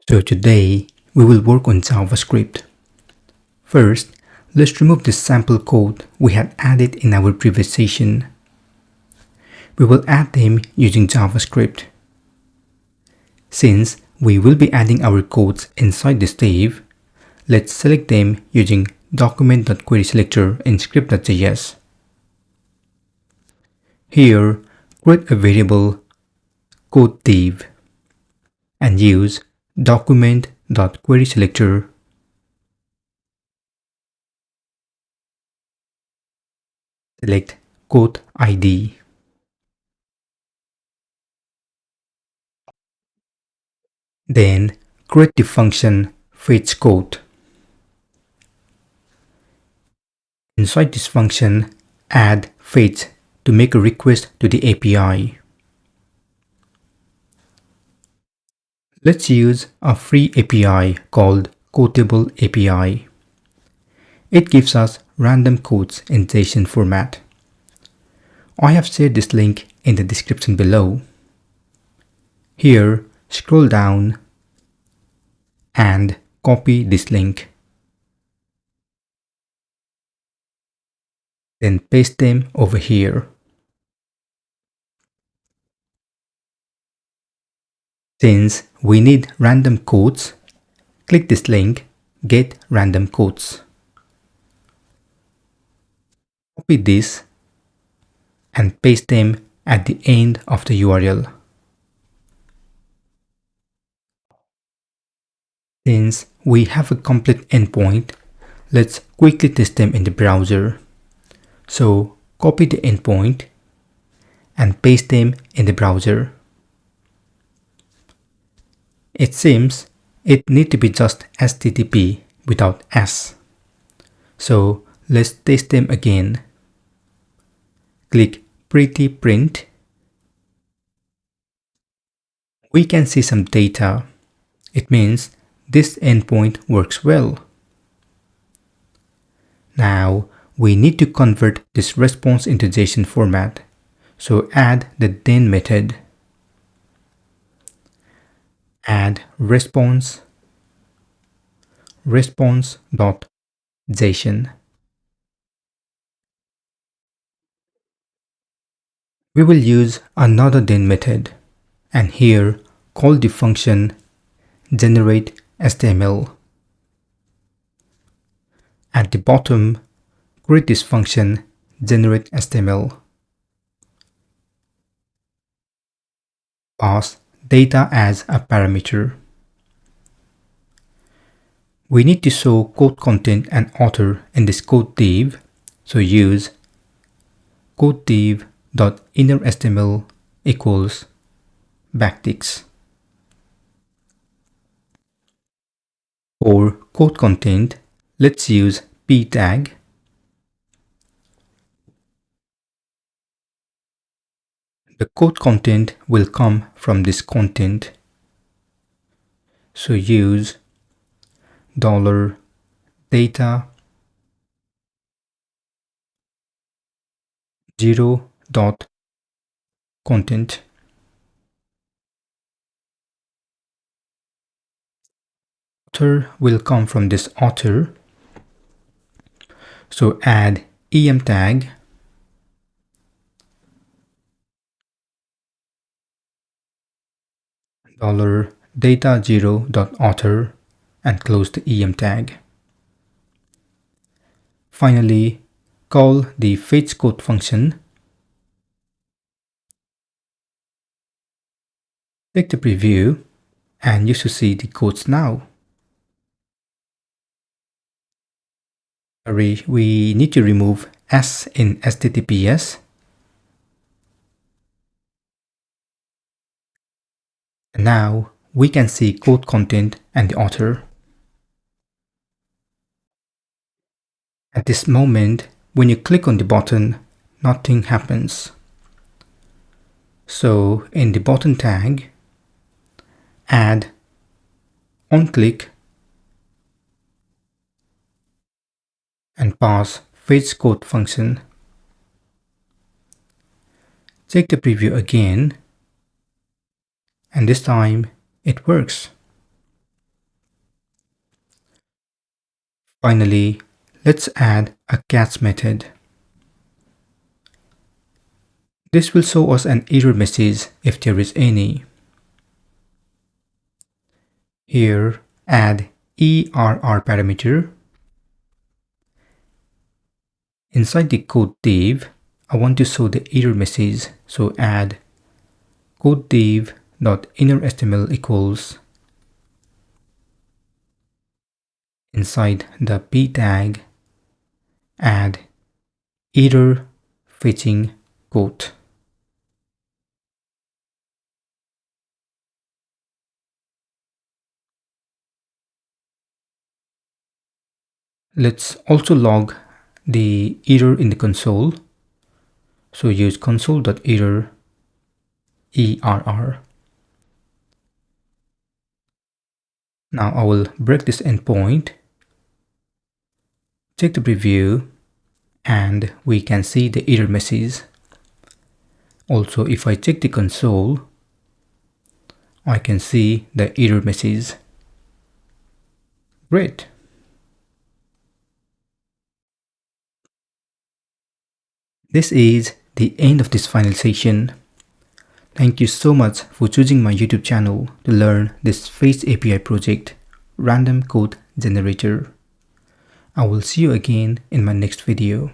So today we will work on JavaScript. First, let's remove the sample code we had added in our previous session. We will add them using JavaScript. Since we will be adding our codes inside this div, let's select them using document.querySelector in script.js. Here, create a variable code div and use document.querySelector. Select code ID. Then create the function fetchCode. Inside this function, add fetch to make a request to the API. Let's use a free API called Quotable API. It gives us random codes in JSON format. I have shared this link in the description below. Here, scroll down and copy this link. Then paste them over here. Since we need random codes, click this link, Get Random Codes. Copy this and paste them at the end of the URL. Since we have a complete endpoint, let's quickly test them in the browser. So copy the endpoint and paste them in the browser. It seems it needs to be just HTTP without S. So let's test them again. Click Pretty Print. We can see some data. It means this endpoint works well. Now we need to convert this response into JSON format. So add the then method. Add response.json. We will use another then method and here call the function generate HTML. At the bottom, create this function generate HTML. Pass data as a parameter. We need to show code content and author in this code div, so use code div.innerHTML equals backticks. For code content, let's use p tag. The code content will come from this content. So use $data 0.content. Author will come from this author. So add em tag $data0.author and close the em tag. Finally, call the fetchCode function. Take the preview and you should see the codes now. Sorry, we need to remove S in HTTPS. And now we can see code content and the author. At this moment, when you click on the button, nothing happens. So in the button tag, add onClick and pass fetchCode function. Check the preview again, and this time it works. Finally, let's add a catch method. This will show us an error message if there is any. Here, add ERR parameter. Inside the code div, I want to show the error message, so add code div.innerHTML equals. Inside the p tag, add error fetching quote. Let's also log the error in the console. So use console.error ERR. Now I will break this endpoint, check the preview, and we can see the error message. Also, if I check the console, I can see the error message. Great. This is the end of this final session. Thank you so much for choosing my YouTube channel to learn this Face API project, Random Code Generator. I will see you again in my next video.